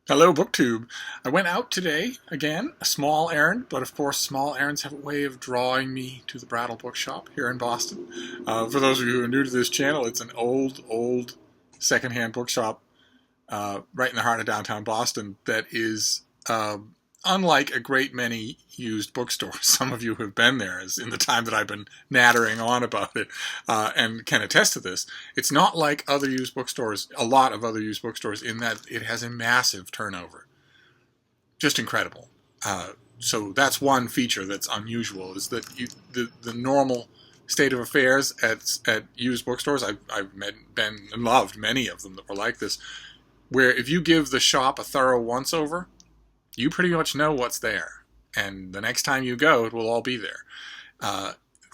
Hello, Booktube. I went out today, again, a small errand, but of course small errands have a way of drawing me to the Brattle bookshop here in Boston. For those of you who are new to this channel, it's an old secondhand bookshop right in the heart of downtown Boston that is unlike a great many used bookstores. Some of you have been there as in the time that I've been nattering on about it and can attest to this. It's not like other used bookstores, a lot of other used bookstores, in that it has a massive turnover. Just incredible. So that's one feature that's unusual, is that the normal state of affairs at used bookstores, I've been and loved many of them that were like this, where if you give the shop a thorough once-over, you pretty much know what's there. And the next time you go, it will all be there.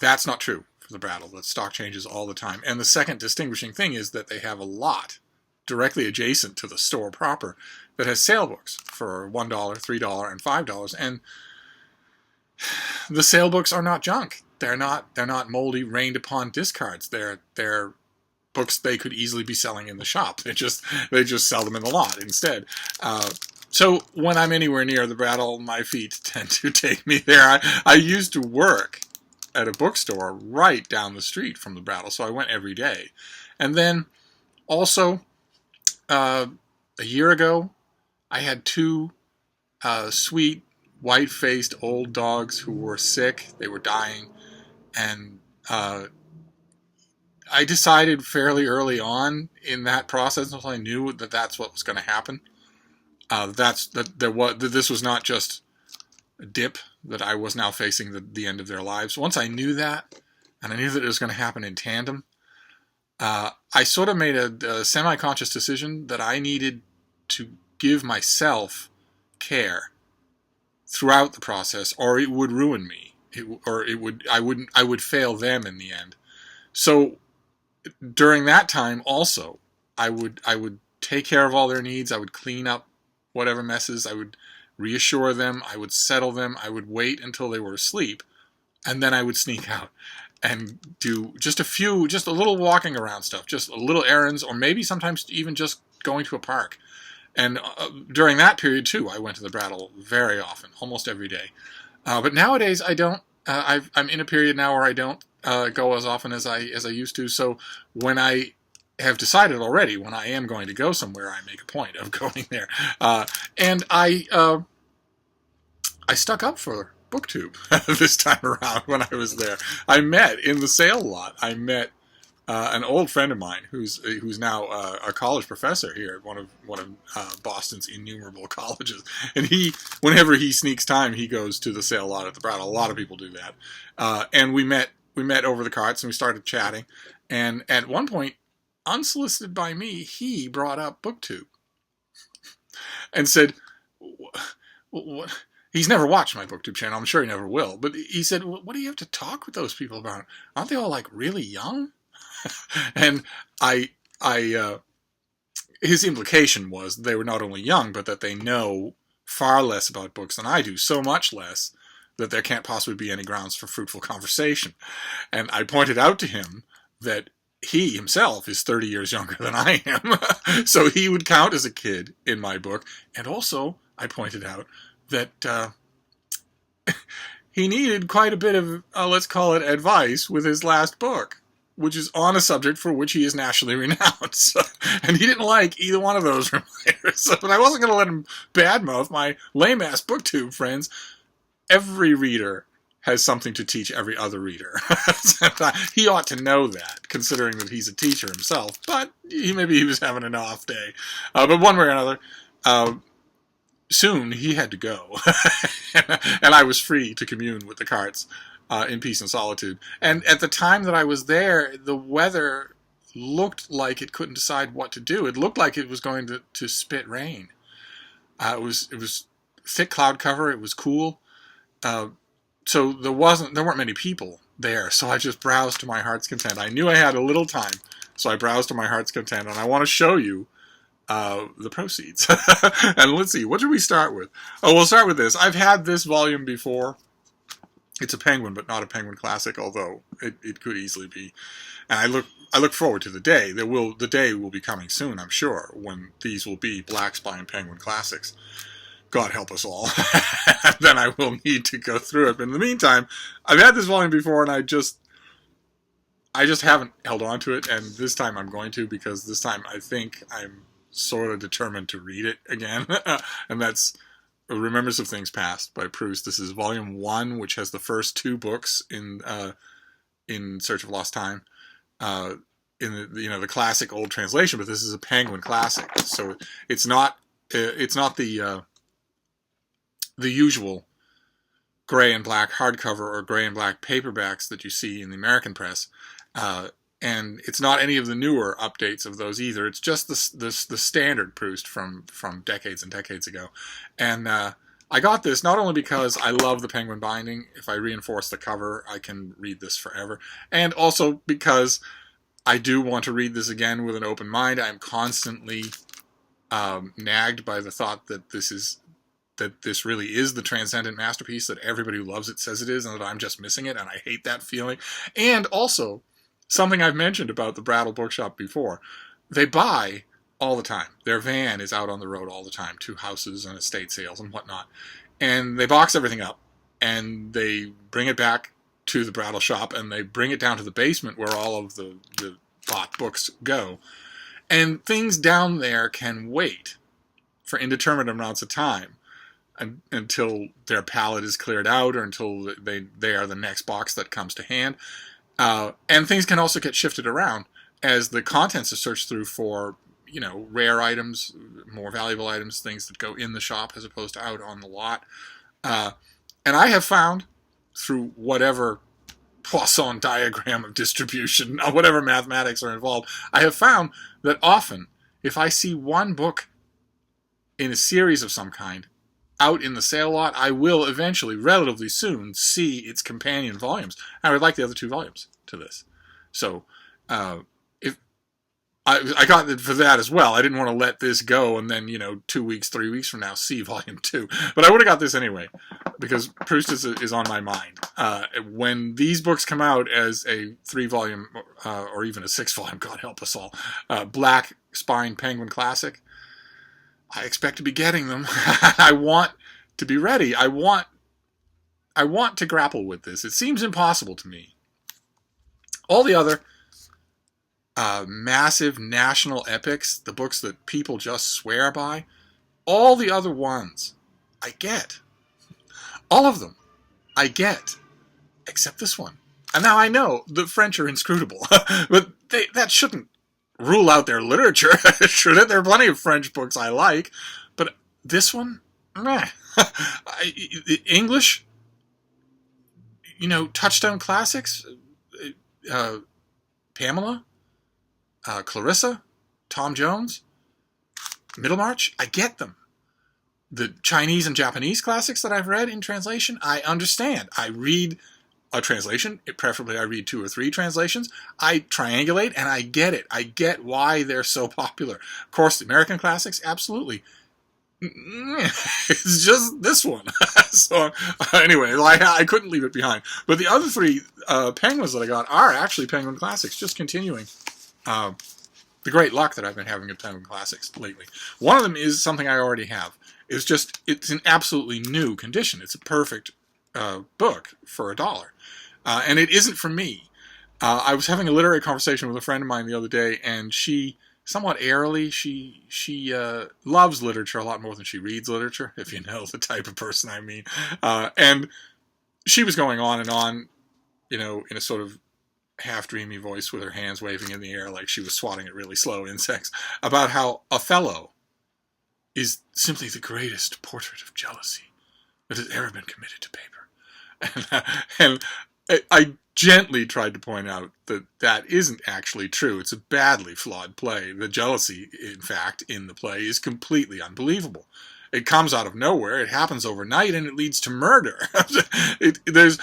That's not true for the Brattle. The stock changes all the time. And the second distinguishing thing is that they have a lot directly adjacent to the store proper that has sale books for $1, $3, and $5. And the sale books are not junk. They're not moldy, rained upon discards. They're books they could easily be selling in the shop. They just sell them in the lot instead. So when I'm anywhere near the Brattle, my feet tend to take me there. I used to work at a bookstore right down the street from the Brattle, so I went every day. And then also, a year ago, I had two sweet, white-faced old dogs who were sick. They were dying. And I decided fairly early on in that process, until I knew that that's what was going to happen, this was not just a dip, that I was now facing the end of their lives. Once I knew that, and I knew that it was going to happen in tandem, I sort of made a semi-conscious decision that I needed to give myself care throughout the process, or it would ruin me. I would fail them in the end. So during that time, also, I would take care of all their needs. I would clean up whatever messes. I would reassure them. I would settle them. I would wait until they were asleep, and then I would sneak out and do just a little walking around stuff, just a little errands, or maybe sometimes even just going to a park. And during that period too, I went to the Brattle very often, almost every day. But nowadays I don't. I'm in a period now where I don't go as often as I used to. So when I have decided already, when I am going to go somewhere, I make a point of going there. And I stuck up for Booktube this time around when I was there. I met in the sale lot. I met an old friend of mine who's now a college professor here at one of Boston's innumerable colleges. And whenever he sneaks time, he goes to the sale lot at the Brattle. A lot of people do that. And we met over the carts and we started chatting. And at one point, unsolicited by me, he brought up Booktube and said, "What?" He's never watched my Booktube channel. I'm sure he never will. But he said, "What do you have to talk with those people about? Aren't they all like really young?" And his implication was they were not only young, but that they know far less about books than I do, so much less that there can't possibly be any grounds for fruitful conversation. And I pointed out to him that he himself is 30 years younger than I am, so he would count as a kid in my book. And also, I pointed out that he needed quite a bit of, let's call it, advice with his last book, which is on a subject for which he is nationally renowned. So, and he didn't like either one of those reminders. So, but I wasn't going to let him badmouth my lame-ass Booktube friends. Every reader has something to teach every other reader. He ought to know that, considering that he's a teacher himself. But maybe he was having an off day. But one way or another, soon he had to go. And I was free to commune with the carts in peace and solitude. And at the time that I was there, the weather looked like it couldn't decide what to do. It looked like it was going to spit rain. It was thick cloud cover. It was cool. So there weren't many people there, so I just browsed to my heart's content. I knew I had a little time, so I browsed to my heart's content, and I want to show you the proceeds. And let's see, what should we start with? Oh, we'll start with this. I've had this volume before. It's a Penguin, but not a Penguin classic, although it could easily be. And I look forward to the day. The day will be coming soon, I'm sure, when these will be Black Spine Penguin classics. God help us all. Then I will need to go through it. But in the meantime, I've had this volume before, and I just haven't held on to it. And this time I'm going to, because this time I think I'm sort of determined to read it again. And that's Remembrance of Things Past by Proust. This is volume 1, which has the first 2 books in Search of Lost Time, in the classic old translation. But this is a Penguin classic, so it's not the usual gray and black hardcover or gray and black paperbacks that you see in the American press, and it's not any of the newer updates of those either. It's just the standard Proust from decades and decades ago. And I got this not only because I love the Penguin binding. If I reinforce the cover, I can read this forever. And also because I do want to read this again with an open mind. I'm constantly nagged by the thought that this really is the transcendent masterpiece that everybody who loves it says it is, and that I'm just missing it, and I hate that feeling. And also, something I've mentioned about the Brattle bookshop before, they buy all the time. Their van is out on the road all the time to houses and estate sales and whatnot. And they box everything up, and they bring it back to the Brattle shop, and they bring it down to the basement where all of the bought books go. And things down there can wait for indeterminate amounts of time until their pallet is cleared out, or until they are the next box that comes to hand. And things can also get shifted around as the contents are searched through for, rare items, more valuable items, things that go in the shop as opposed to out on the lot. And I have found, through whatever Poisson diagram of distribution, whatever mathematics are involved, I have found that often, if I see one book in a series of some kind out in the sale lot, I will eventually, relatively soon, see its companion volumes. I would like the other 2 volumes to this. So, if I got it for that as well. I didn't want to let this go and then, 2 weeks, 3 weeks from now, see volume 2. But I would have got this anyway, because Proust is on my mind. When these books come out as a 3-volume, or even a 6-volume, God help us all, Black Spine Penguin Classic, I expect to be getting them. I want to be ready. I want to grapple with this. It seems impossible to me. All the other massive national epics, the books that people just swear by, all the other ones, I get. All of them, I get. Except this one. And now I know the French are inscrutable. But that shouldn't rule out their literature, should it? There are plenty of French books I like, but this one, meh. English, touchstone classics, Pamela, Clarissa, Tom Jones, Middlemarch, I get them. The Chinese and Japanese classics that I've read in translation, I understand. I read a translation, preferably I read 2 or 3 translations. I triangulate, and I get it. I get why they're so popular. Of course, the American classics, absolutely. It's just this one. So, anyway, I couldn't leave it behind. But the other 3 Penguins that I got are actually Penguin classics, just continuing the great luck that I've been having with Penguin classics lately. One of them is something I already have. It's in absolutely new condition. It's a perfect book for $1. And it isn't for me. I was having a literary conversation with a friend of mine the other day, and she, somewhat airily, she loves literature a lot more than she reads literature, if you know the type of person I mean. And she was going on and on, in a sort of half-dreamy voice with her hands waving in the air like she was swatting at really slow insects, about how Othello is simply the greatest portrait of jealousy that has ever been committed to paper. And I gently tried to point out that isn't actually true. It's a badly flawed play. The jealousy, in fact, in the play is completely unbelievable. It comes out of nowhere, it happens overnight, and it leads to murder. There's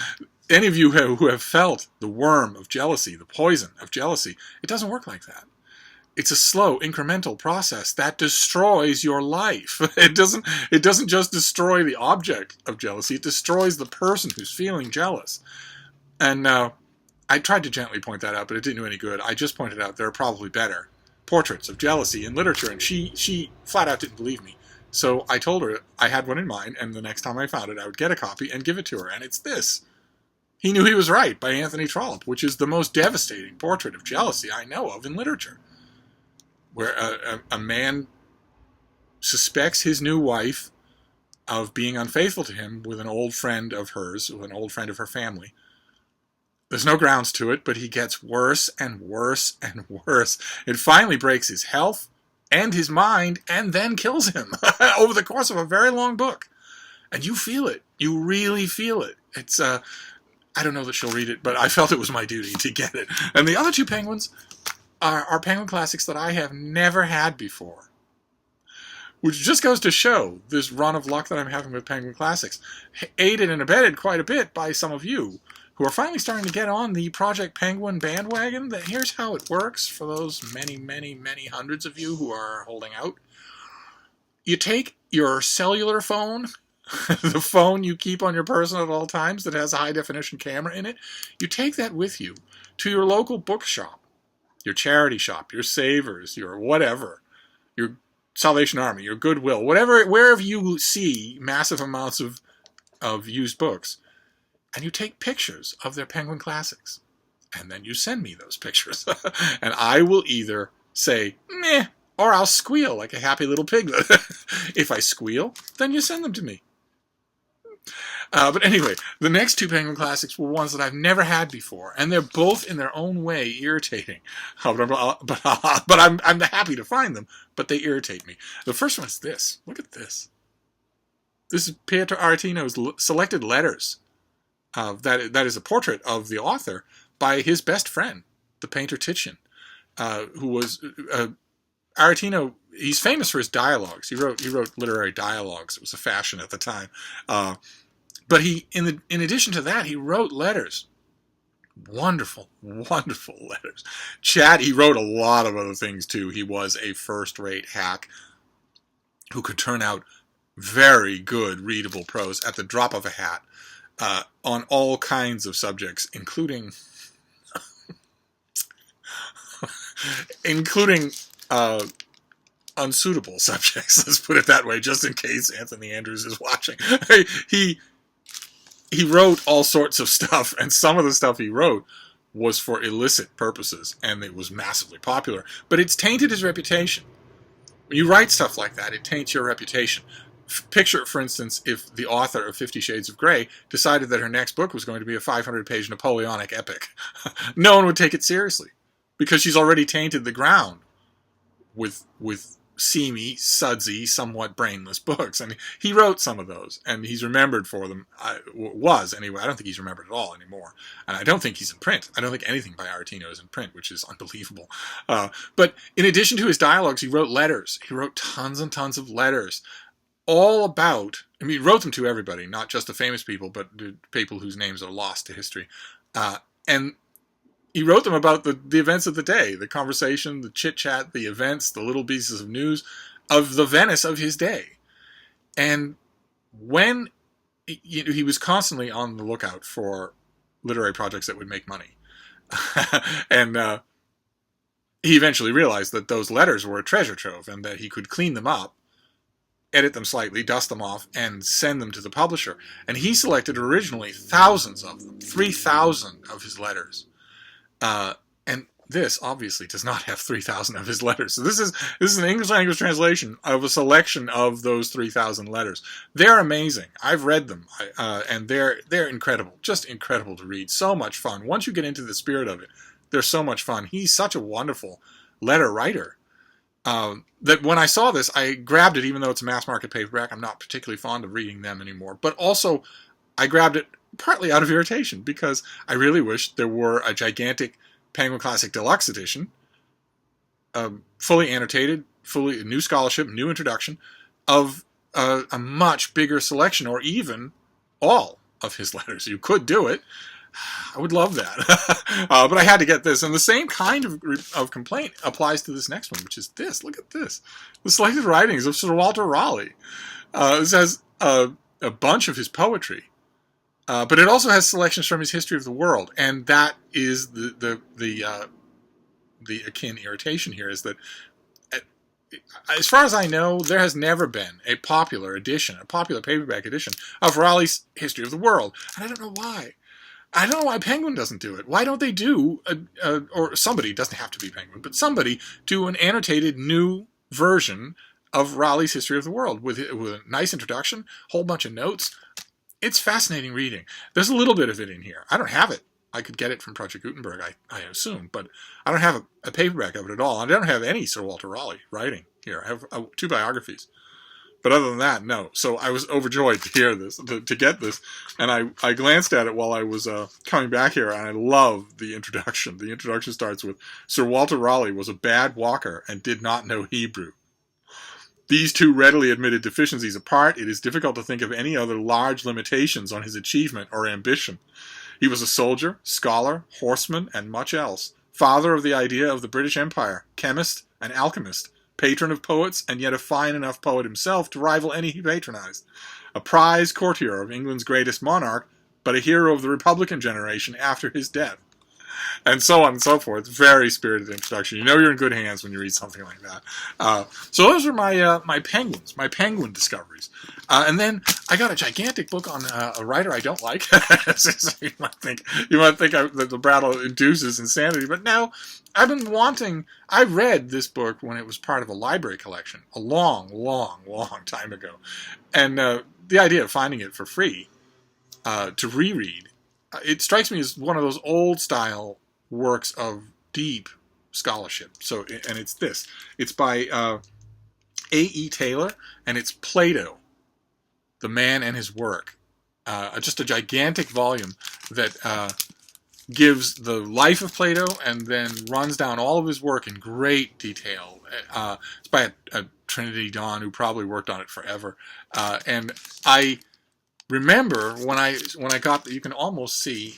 any of you who have felt the worm of jealousy, the poison of jealousy, it doesn't work like that. It's a slow, incremental process that destroys your life. It doesn't just destroy the object of jealousy. It destroys the person who's feeling jealous. And I tried to gently point that out, but it didn't do any good. I just pointed out there are probably better portraits of jealousy in literature, and she flat out didn't believe me. So I told her I had one in mind, and the next time I found it, I would get a copy and give it to her. And it's this. He Knew He Was Right by Anthony Trollope, which is the most devastating portrait of jealousy I know of in literature, where a man suspects his new wife of being unfaithful to him with an old friend of hers, with an old friend of her family. There's no grounds to it, but he gets worse and worse and worse. It finally breaks his health and his mind and then kills him over the course of a very long book. And you feel it. You really feel it. It's, I don't know that she'll read it, but I felt it was my duty to get it. And the other two Penguins are Penguin classics that I have never had before, which just goes to show this run of luck that I'm having with Penguin classics, aided and abetted quite a bit by some of you who are finally starting to get on the Project Penguin bandwagon. Here's how it works for those many, many, many hundreds of you who are holding out. You take your cellular phone, the phone you keep on your person at all times that has a high-definition camera in it, you take that with you to your local bookshop, your charity shop, your Savers, your whatever, your Salvation Army, your Goodwill, wherever you see massive amounts of used books, and you take pictures of their Penguin classics, and then you send me those pictures, and I will either say, meh, or I'll squeal like a happy little piglet. If I squeal, then you send them to me. But anyway, the next two Penguin classics were ones that I've never had before, and they're both in their own way irritating. But I'm happy to find them, but they irritate me. The first one's this. Look at this. This is Pietro Aretino's selected letters. That is a portrait of the author by his best friend, the painter Titian, who was Aretino. He's famous for his dialogues. He wrote literary dialogues. It was a fashion at the time. But in addition to that, he wrote letters. Wonderful, wonderful letters. He wrote a lot of other things too. He was a first-rate hack who could turn out very good readable prose at the drop of a hat on all kinds of subjects, including unsuitable subjects. Let's put it that way, just in case Anthony Andrews is watching. He wrote all sorts of stuff, and some of the stuff he wrote was for illicit purposes, and it was massively popular. But it's tainted his reputation. When you write stuff like that, it taints your reputation. Picture, for instance, if the author of 50 Shades of Grey decided that her next book was going to be a 500-page Napoleonic epic. No one would take it seriously, because she's already tainted the ground with seamy, sudsy, somewhat brainless books. And he wrote some of those, and he's remembered for them. Was, anyway. I don't think he's remembered at all anymore. And I don't think he's in print. I don't think anything by Aretino is in print, which is unbelievable. But in addition to his dialogues, he wrote letters. He wrote tons and tons of letters. All about, he wrote them to everybody, not just the famous people, but the people whose names are lost to history. And he wrote them about the events of the day, the conversation, the chit-chat, the events, the little pieces of news of the Venice of his day. And when he was constantly on the lookout for literary projects that would make money. And he eventually realized that those letters were a treasure trove and that he could clean them up, edit them slightly, dust them off, and send them to the publisher. And he selected originally thousands of them, 3,000 of his letters. And this obviously does not have 3,000 of his letters. So this is an English language translation of a selection of those 3,000 letters. They're amazing. I've read them, and they're incredible. Just incredible to read. So much fun. Once you get into the spirit of it, they're so much fun. He's such a wonderful letter writer. That when I saw this, I grabbed it, even though it's a mass market paperback. I'm not particularly fond of reading them anymore. But also, I grabbed it partly out of irritation, because I really wish there were a gigantic Penguin Classic Deluxe Edition, fully annotated, fully new scholarship, new introduction, of a much bigger selection, or even all of his letters. You could do it. I would love that. But I had to get this. And the same kind of complaint applies to this next one, which is this. Look at this. The Selected Writings of Sir Walter Raleigh. This has a bunch of his poetry. But it also has selections from his History of the World. And that is the akin irritation here, is that as far as I know, there has never been a popular paperback edition of Raleigh's History of the World. And I don't know why. I don't know why Penguin doesn't do it. Why don't they do, or somebody, doesn't have to be Penguin, but somebody do an annotated new version of Raleigh's History of the World with a nice introduction, whole bunch of notes. It's fascinating reading. There's a little bit of it in here. I don't have it. I could get it from Project Gutenberg, I assume, but I don't have a paperback of it at all. I don't have any Sir Walter Raleigh writing here. I have 2 biographies. But other than that, no. So I was overjoyed to hear this, to get this. And I glanced at it while I was coming back here, and I love the introduction. The introduction starts with, Sir Walter Raleigh was a bad walker and did not know Hebrew. These 2 readily admitted deficiencies apart, it is difficult to think of any other large limitations on his achievement or ambition. He was a soldier, scholar, horseman, and much else. Father of the idea of the British Empire, chemist and alchemist, patron of poets, and yet a fine enough poet himself to rival any he patronized. A prize courtier of England's greatest monarch, but a hero of the Republican generation after his death. And so on and so forth. Very spirited introduction. You know you're in good hands when you read something like that. So those are my penguins, my penguin discoveries. And then I got a gigantic book on a writer I don't like. So you might think that the Brattle induces insanity, but no. I read this book when it was part of a library collection a long, long, long time ago. And the idea of finding it for free to reread, it strikes me as one of those old-style works of deep scholarship. So, and it's this. It's by A.E. Taylor, and it's Plato, The Man and His Work. Just a gigantic volume that gives the life of Plato and then runs down all of his work in great detail. It's by a Trinity Don who probably worked on it forever. And I remember when I got, you can almost see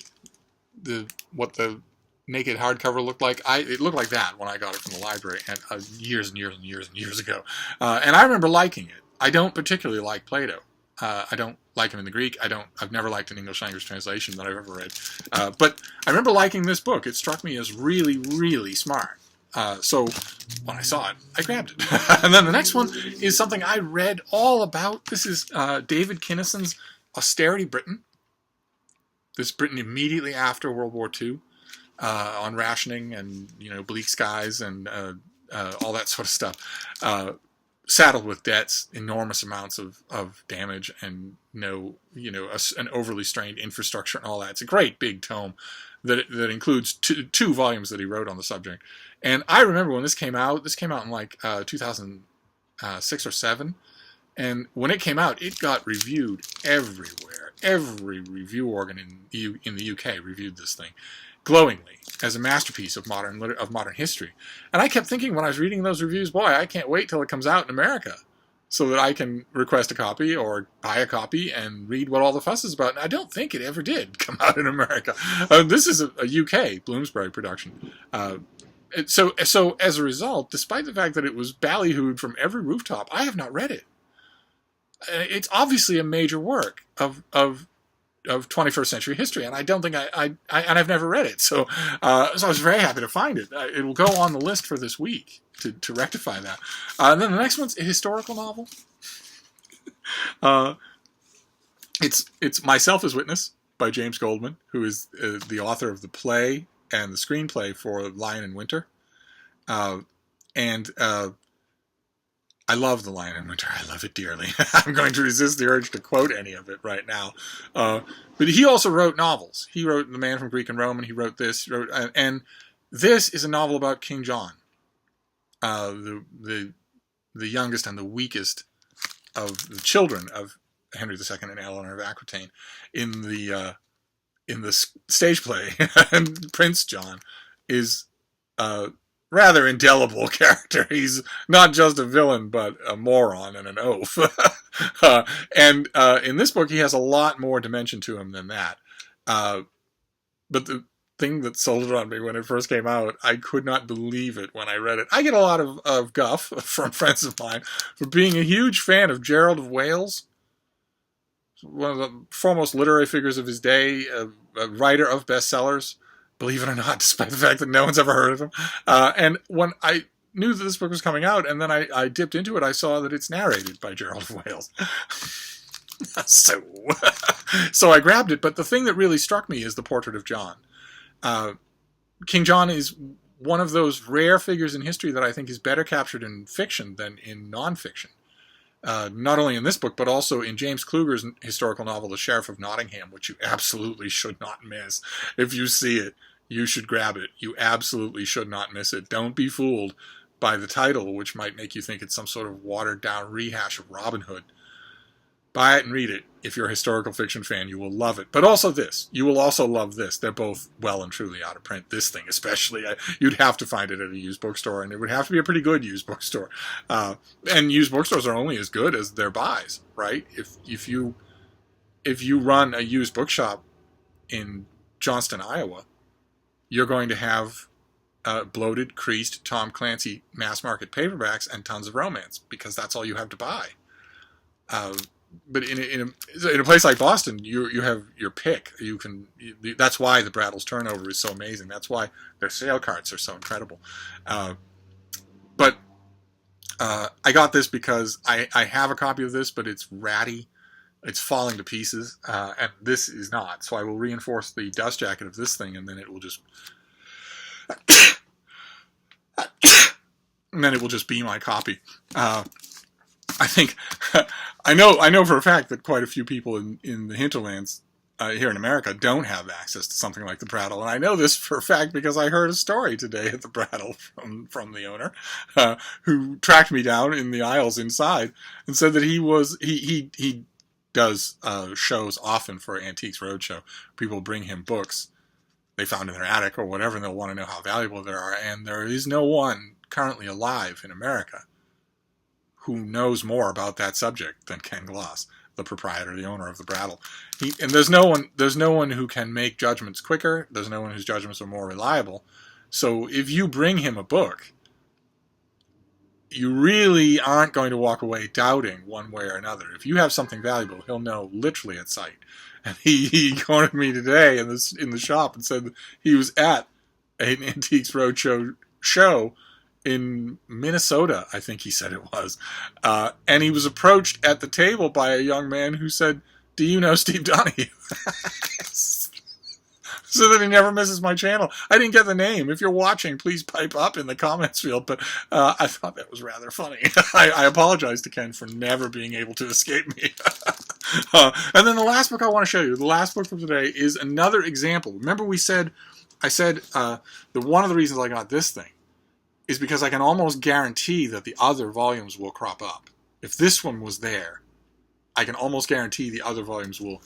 what the naked hardcover looked like. It looked like that when I got it from the library, and years and years and years and years ago. And I remember liking it. I don't particularly like Plato. I don't like him in the Greek. I've never liked an English language translation that I've ever read. But I remember liking this book. It struck me as really, really smart. So when I saw it, I grabbed it. And then the next one is something I read all about. This is David Kinnison's Austerity Britain. This Britain immediately after World War II, on rationing and bleak skies and all that sort of stuff. Saddled with debts, enormous amounts of damage, and an overly strained infrastructure and all that. It's a great big tome that includes two volumes that he wrote on the subject. And I remember when this came out. This came out in like 2006 or 7. And when it came out, it got reviewed everywhere. Every review organ in the UK reviewed this thing glowingly as a masterpiece of modern history. And I kept thinking when I was reading those reviews, boy, I can't wait till it comes out in America so that I can request a copy or buy a copy and read what all the fuss is about. And I don't think it ever did come out in America. This is a UK Bloomsbury production. So as a result, despite the fact that it was ballyhooed from every rooftop, I have not read it. It's obviously a major work of 21st century history, and I don't think and I've never read it. So I was very happy to find it. It will go on the list for this week to rectify that. And then the next one's a historical novel. It's Myself as Witness by James Goldman, who is the author of the play and the screenplay for Lion in Winter. I love The Lion in Winter. I love it dearly. I'm going to resist the urge to quote any of it right now. But he also wrote novels. He wrote The Man from Greek and Rome, and he wrote this. And this is a novel about King John, the youngest and the weakest of the children of Henry II and Eleanor of Aquitaine in the stage play. And Prince John is rather indelible character. He's not just a villain, but a moron and an oaf. And in this book, he has a lot more dimension to him than that. But the thing that sold it on me when it first came out, I could not believe it when I read it. I get a lot of guff from friends of mine for being a huge fan of Gerald of Wales, one of the foremost literary figures of his day, a writer of bestsellers, believe it or not, despite the fact that no one's ever heard of him. And when I knew that this book was coming out, and then I dipped into it, I saw that it's narrated by Gerald of Wales. So I grabbed it, but the thing that really struck me is the portrait of John. King John is one of those rare figures in history that I think is better captured in fiction than in nonfiction. Not only in this book, but also in James Kluger's historical novel, The Sheriff of Nottingham, which you absolutely should not miss. If you see it, you should grab it. You absolutely should not miss it. Don't be fooled by the title, which might make you think it's some sort of watered-down rehash of Robin Hood. Buy it and read it. If you're a historical fiction fan, you will love it. But also this. You will also love this. They're both well and truly out of print. This thing especially. You'd have to find it at a used bookstore, and it would have to be a pretty good used bookstore. And used bookstores are only as good as their buys, right? If you run a used bookshop in Johnston, Iowa, you're going to have bloated, creased Tom Clancy mass market paperbacks and tons of romance, because that's all you have to buy. But in a place like Boston, you have your pick. That's why the Brattle's turnover is so amazing. That's why their sale carts are so incredible. But I got this because I have a copy of this, but it's ratty. It's falling to pieces, and this is not. So I will reinforce the dust jacket of this thing, and then it will just be my copy. I think I know for a fact that quite a few people in the hinterlands here in America don't have access to something like the Brattle, and I know this for a fact because I heard a story today at the Brattle from the owner, who tracked me down in the aisles inside and said that he does shows often for Antiques Roadshow. People bring him books they found in their attic or whatever, and they'll want to know how valuable they are, and there is no one currently alive in America who knows more about that subject than Ken Gloss, the proprietor, the owner of the Brattle. And there's no one who can make judgments quicker. There's no one whose judgments are more reliable. So if you bring him a book, you really aren't going to walk away doubting one way or another. If you have something valuable, he'll know literally at sight. And he cornered me today in the shop and said he was at an Antiques Roadshow show in Minnesota, I think he said it was. And he was approached at the table by a young man who said, "Do you know Steve Donahue?" So that he never misses my channel. I didn't get the name. If you're watching, please pipe up in the comments field. But I thought that was rather funny. I apologize to Ken for never being able to escape me. And then the last book I want to show you, the last book from today, is another example. Remember I said that one of the reasons I got this thing is because I can almost guarantee that the other volumes will crop up. If this one was there, I can almost guarantee the other volumes will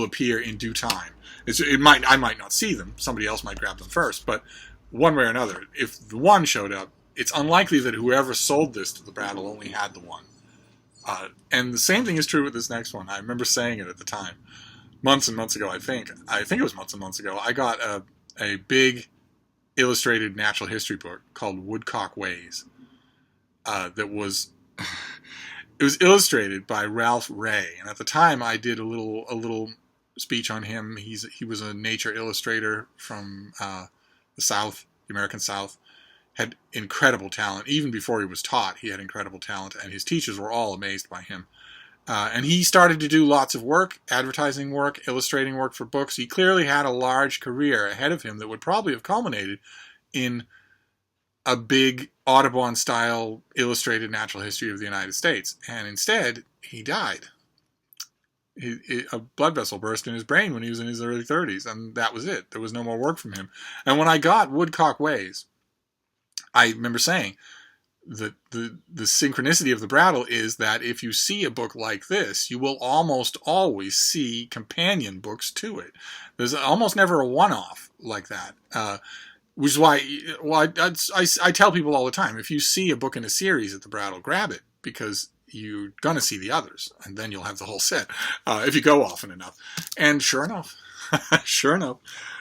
appear in due time. I might not see them. Somebody else might grab them first. But one way or another, if the one showed up, it's unlikely that whoever sold this to the Brattle only had the one. And the same thing is true with this next one. I remember saying it at the time. Months and months ago, I think it was months and months ago, I got a big illustrated natural history book called Woodcock Ways. It was illustrated by Ralph Ray, and at the time I did a little speech on him. He was a nature illustrator from the South, the American South. Had incredible talent. Even before he was taught, he had incredible talent, and his teachers were all amazed by him. And he started to do lots of work, advertising work, illustrating work for books. He clearly had a large career ahead of him that would probably have culminated in a big Audubon-style illustrated natural history of the United States. And instead, he died. A blood vessel burst in his brain when he was in his early 30s, and that was it. There was no more work from him. And when I got Woodcock Ways, I remember saying that the synchronicity of the Brattle is that if you see a book like this, you will almost always see companion books to it. There's almost never a one-off like that, which is why I tell people all the time, if you see a book in a series at the Brattle, grab it, because you're going to see the others, and then you'll have the whole set if you go often enough. And sure enough, Sure enough.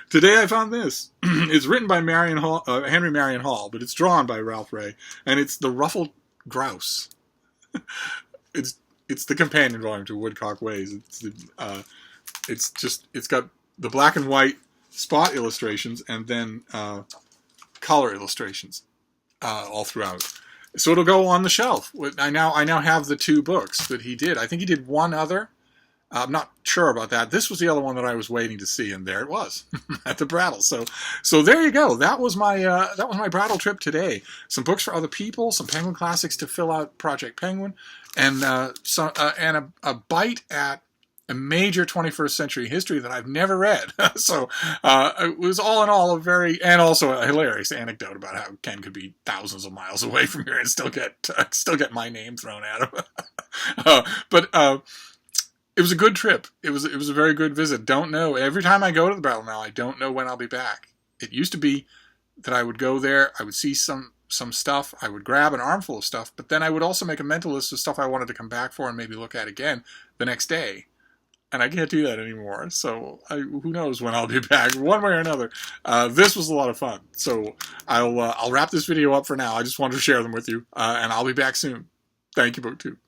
Today I found this. It's written by Henry Marion Hall, but it's drawn by Ralph Ray, and it's The Ruffled Grouse. It's the companion volume to Woodcock Ways. It's got the black and white spot illustrations and then color illustrations all throughout. So it'll go on the shelf. I now have the 2 books that he did. I think he did one other. I'm not sure about that. This was the other one that I was waiting to see, and there it was at the Brattle. So there you go. That was my Brattle trip today. Some books for other people, some Penguin classics to fill out Project Penguin, and a bite at a major 21st century history that I've never read. So it was all in all and also a hilarious anecdote about how Ken could be thousands of miles away from here and still get my name thrown at him. But it was a good trip. It was a very good visit. Don't know. Every time I go to the Brattle now, I don't know when I'll be back. It used to be that I would go there, I would see some stuff, I would grab an armful of stuff, but then I would also make a mental list of stuff I wanted to come back for and maybe look at again the next day. And I can't do that anymore. So who knows when I'll be back, one way or another. This was a lot of fun. So I'll wrap this video up for now. I just wanted to share them with you, and I'll be back soon. Thank you, Booktube.